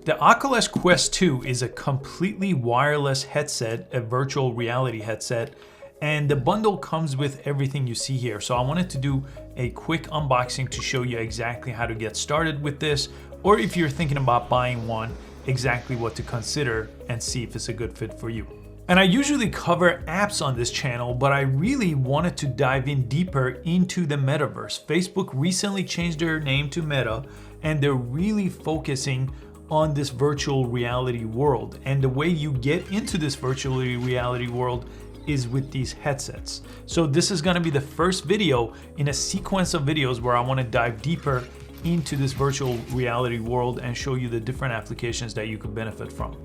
The Oculus Quest 2 is a completely wireless headset, a virtual reality headset, and the bundle comes with everything you see here. So I wanted to do a quick unboxing to show you exactly how to get started with this, or if you're thinking about buying one, exactly what to consider and see if it's a good fit for you. And I usually cover apps on this channel, but I really wanted to dive in deeper into the metaverse. Facebook recently changed their name to Meta, and they're really focusing on this virtual reality world. And the way you get into this virtual reality world is with these headsets. So this is gonna be the first video in a sequence of videos where I wanna dive deeper into this virtual reality world and show you the different applications that you could benefit from.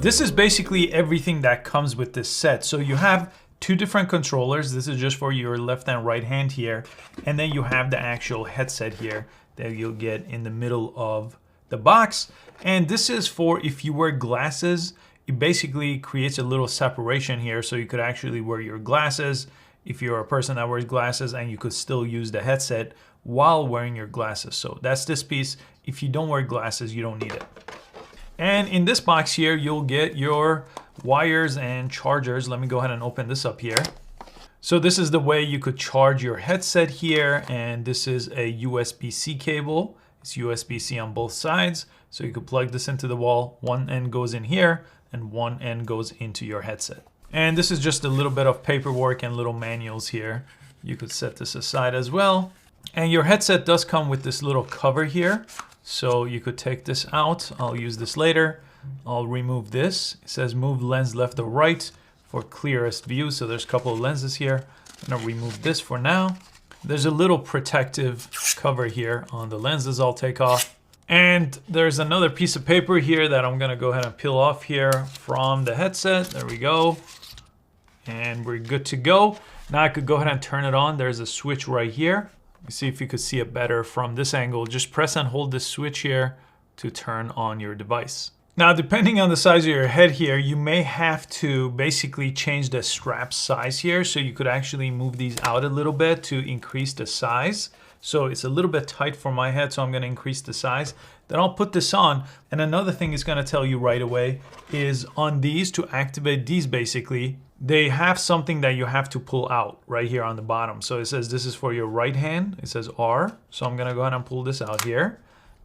This is basically everything that comes with this set. So you have two different controllers. This is just for your left and right hand here. And then you have the actual headset here that you'll get in the middle of the box. And this is for if you wear glasses, it basically creates a little separation here. So you could actually wear your glasses if you're a person that wears glasses, and you could still use the headset while wearing your glasses. So that's this piece. If you don't wear glasses, you don't need it. And in this box here, you'll get your wires and chargers. Let me go ahead and open this up here. So this is the way you could charge your headset here. And this is a USB-C cable. It's USB-C on both sides. So you could plug this into the wall. One end goes in here and one end goes into your headset. And this is just a little bit of paperwork and little manuals here. You could set this aside as well. And your headset does come with this little cover here. So you could take this out. I'll use this later. I'll remove this. It says move lens left or right for clearest view. So there's a couple of lenses here. I'm gonna remove this for now. There's a little protective cover here on the lenses I'll take off. And there's another piece of paper here that I'm gonna go ahead and peel off here from the headset. There we go. And we're good to go. Now I could go ahead and turn it on. There's a switch right here. See if you could see it better from this angle. Just press and hold this switch here to turn on your device. Now, depending on the size of your head here, you may have to basically change the strap size here. So you could actually move these out a little bit to increase the size. So it's a little bit tight for my head, so I'm gonna increase the size. Then I'll put this on. And another thing it's gonna tell you right away is on these, to activate these basically, they have something that you have to pull out right here on the bottom. So it says this is for your right hand. It says R. So I'm gonna go ahead and pull this out here.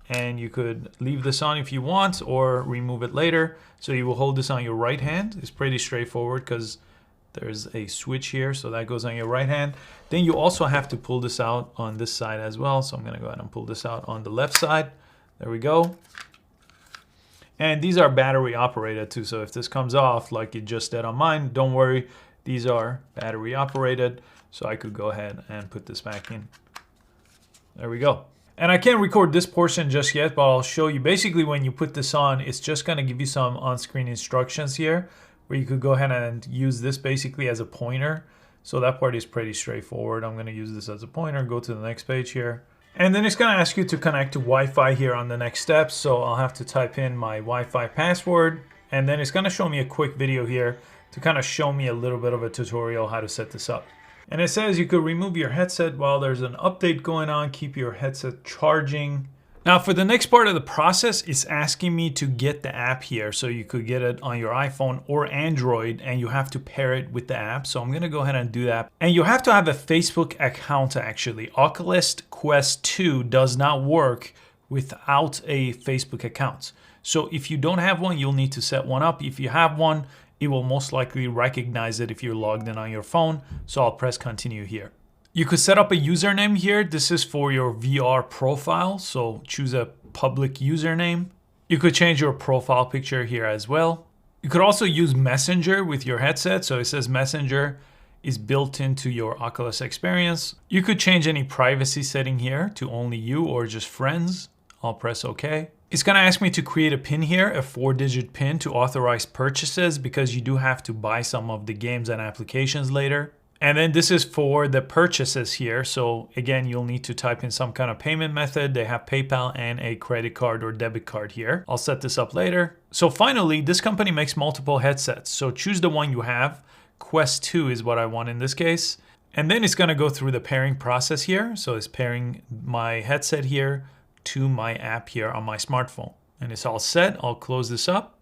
And you could leave this on if you want or remove it later. So you will hold this on your right hand. It's pretty straightforward because there's a switch here. So that goes on your right hand. Then you also have to pull this out on this side as well. So I'm gonna go ahead and pull this out on the left side. There we go. And these are battery operated too. So if this comes off like it just did on mine, don't worry. These are battery operated. So I could go ahead and put this back in. There we go. And I can't record this portion just yet, but I'll show you. Basically, when you put this on, it's just gonna give you some on-screen instructions here where you could go ahead and use this basically as a pointer. So that part is pretty straightforward. I'm gonna use this as a pointer, go to the next page here. And then it's gonna ask you to connect to Wi-Fi here on the next step. So I'll have to type in my Wi-Fi password. And then it's gonna show me a quick video here to kind of show me a little bit of a tutorial how to set this up. And it says you could remove your headset while there's an update going on, keep your headset charging. Now for the next part of the process, it's asking me to get the app here. So you could get it on your iPhone or Android, and you have to pair it with the app. So I'm gonna go ahead and do that. And you have to have a Facebook account actually. Oculus Quest 2 does not work without a Facebook account. So if you don't have one, you'll need to set one up. If you have one, it will most likely recognize it if you're logged in on your phone. So I'll press continue here. You could set up a username here. This is for your VR profile. So choose a public username. You could change your profile picture here as well. You could also use Messenger with your headset. So it says Messenger is built into your Oculus experience. You could change any privacy setting here to only you or just friends. I'll press OK. It's gonna ask me to create a PIN here, a 4-digit PIN to authorize purchases, because you do have to buy some of the games and applications later. And then this is for the purchases here. So again, you'll need to type in some kind of payment method. They have PayPal and a credit card or debit card here. I'll set this up later. So finally, this company makes multiple headsets. So choose the one you have. Quest 2 is what I want in this case. And then it's going to go through the pairing process here. So it's pairing my headset here to my app here on my smartphone. And it's all set. I'll close this up.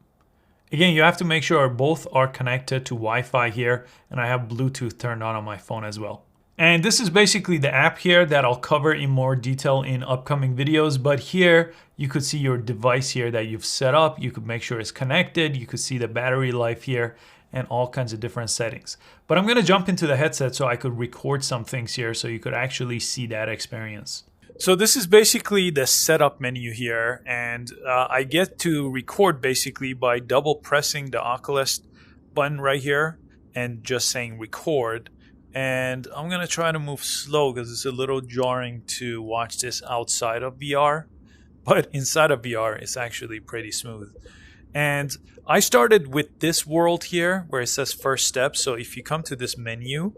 Again, you have to make sure both are connected to Wi-Fi here. And I have Bluetooth turned on my phone as well. And this is basically the app here that I'll cover in more detail in upcoming videos. But here you could see your device here that you've set up. You could make sure it's connected. You could see the battery life here and all kinds of different settings. But I'm going to jump into the headset so I could record some things here so you could actually see that experience. So this is basically the setup menu here. And I get to record basically by double pressing the Oculus button right here and just saying record. And I'm going to try to move slow because it's a little jarring to watch this outside of VR. But inside of VR, it's actually pretty smooth. And I started with this world here where it says first step. So if you come to this menu,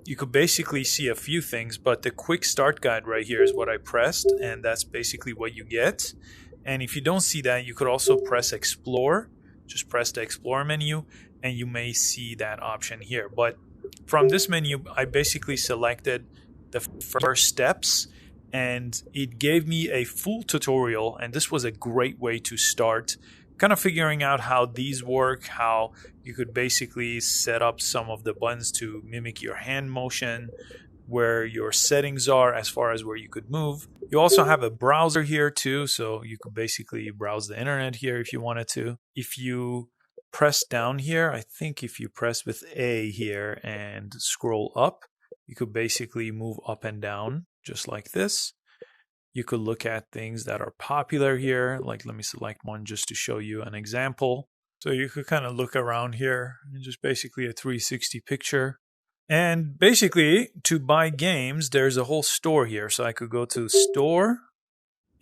you could basically see a few things. But the quick start guide right here is what I pressed. And that's basically what you get. And if you don't see that, you could also press explore. Just press the explore menu and you may see that option here. But from this menu, I basically selected the first steps and it gave me a full tutorial. And this was a great way to start kind of figuring out how these work, how you could basically set up some of the buttons to mimic your hand motion, where your settings are as far as where you could move. You also have a browser here too. So you could basically browse the internet here if you wanted to. If you press down here, I think if you press with A here and scroll up, you could basically move up and down just like this. You could look at things that are popular here. Like let me select one just to show you an example. So you could kind of look around here and just basically a 360 picture. And basically to buy games, there's a whole store here. So I could go to store.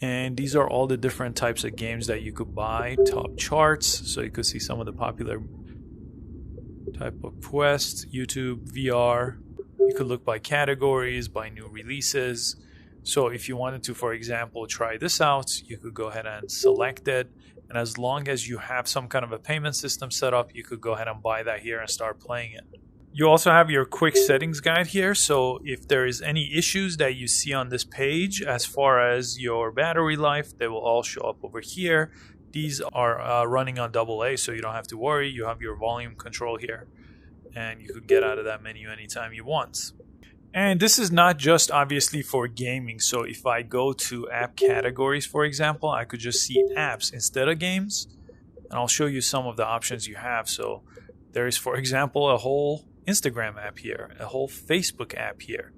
And these are all the different types of games that you could buy, top charts. So you could see some of the popular type of Quest, YouTube, VR. You could look by categories, by new releases. So if you wanted to, for example, try this out, you could go ahead and select it. And as long as you have some kind of a payment system set up, you could go ahead and buy that here and start playing it. You also have your quick settings guide here. So if there is any issues that you see on this page, as far as your battery life, they will all show up over here. These are running on AA, so you don't have to worry. You have your volume control here, and you could get out of that menu anytime you want. And this is not just obviously for gaming. So if I go to app categories, for example, I could just see apps instead of games. And I'll show you some of the options you have. So there is, for example, a whole Instagram app here, a whole Facebook app here.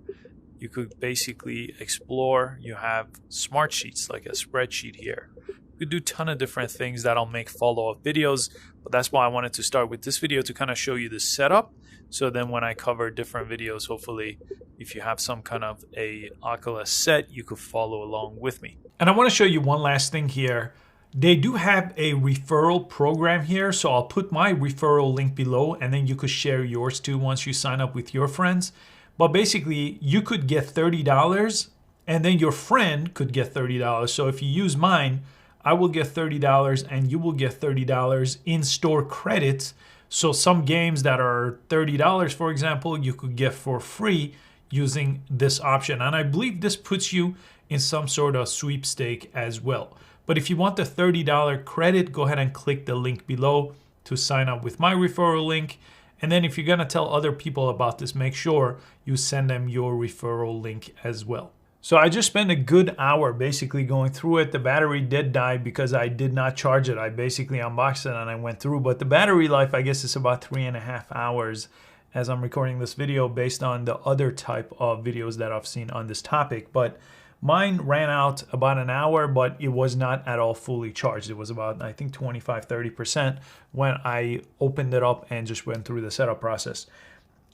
You could basically explore. You have smart sheets like a spreadsheet here. You could do a ton of different things that'll make follow-up videos, but that's why I wanted to start with this video to kind of show you the setup. So then when I cover different videos, hopefully if you have some kind of a Oculus set, you could follow along with me. And I want to show you one last thing here. They do have a referral program here, so I'll put my referral link below and then you could share yours too once you sign up with your friends. But basically, you could get $30 and then your friend could get $30. So if you use mine, I will get $30 and you will get $30 in-store credits. So some games that are $30, for example, you could get for free using this option. And I believe this puts you in some sort of sweepstake as well. But if you want the $30 credit, go ahead and click the link below to sign up with my referral link. And then if you're going to tell other people about this, make sure you send them your referral link as well. So I just spent a good hour basically going through it. The battery did die because I did not charge it. I basically unboxed it and I went through. But the battery life, I guess, is about 3.5 hours as I'm recording this video based on the other type of videos that I've seen on this topic. But mine ran out about an hour, but it was not at all fully charged. It was about, I think, 25–30% when I opened it up and just went through the setup process.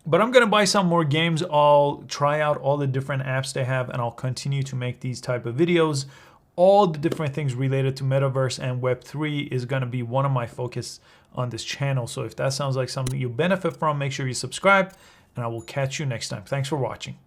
But I'm going to buy some more games. I'll try out all the different apps they have, and I'll continue to make these type of videos. All the different things related to Metaverse and Web3 is going to be one of my focus on this channel. So if that sounds like something you benefit from, make sure you subscribe, and I will catch you next time. Thanks for watching.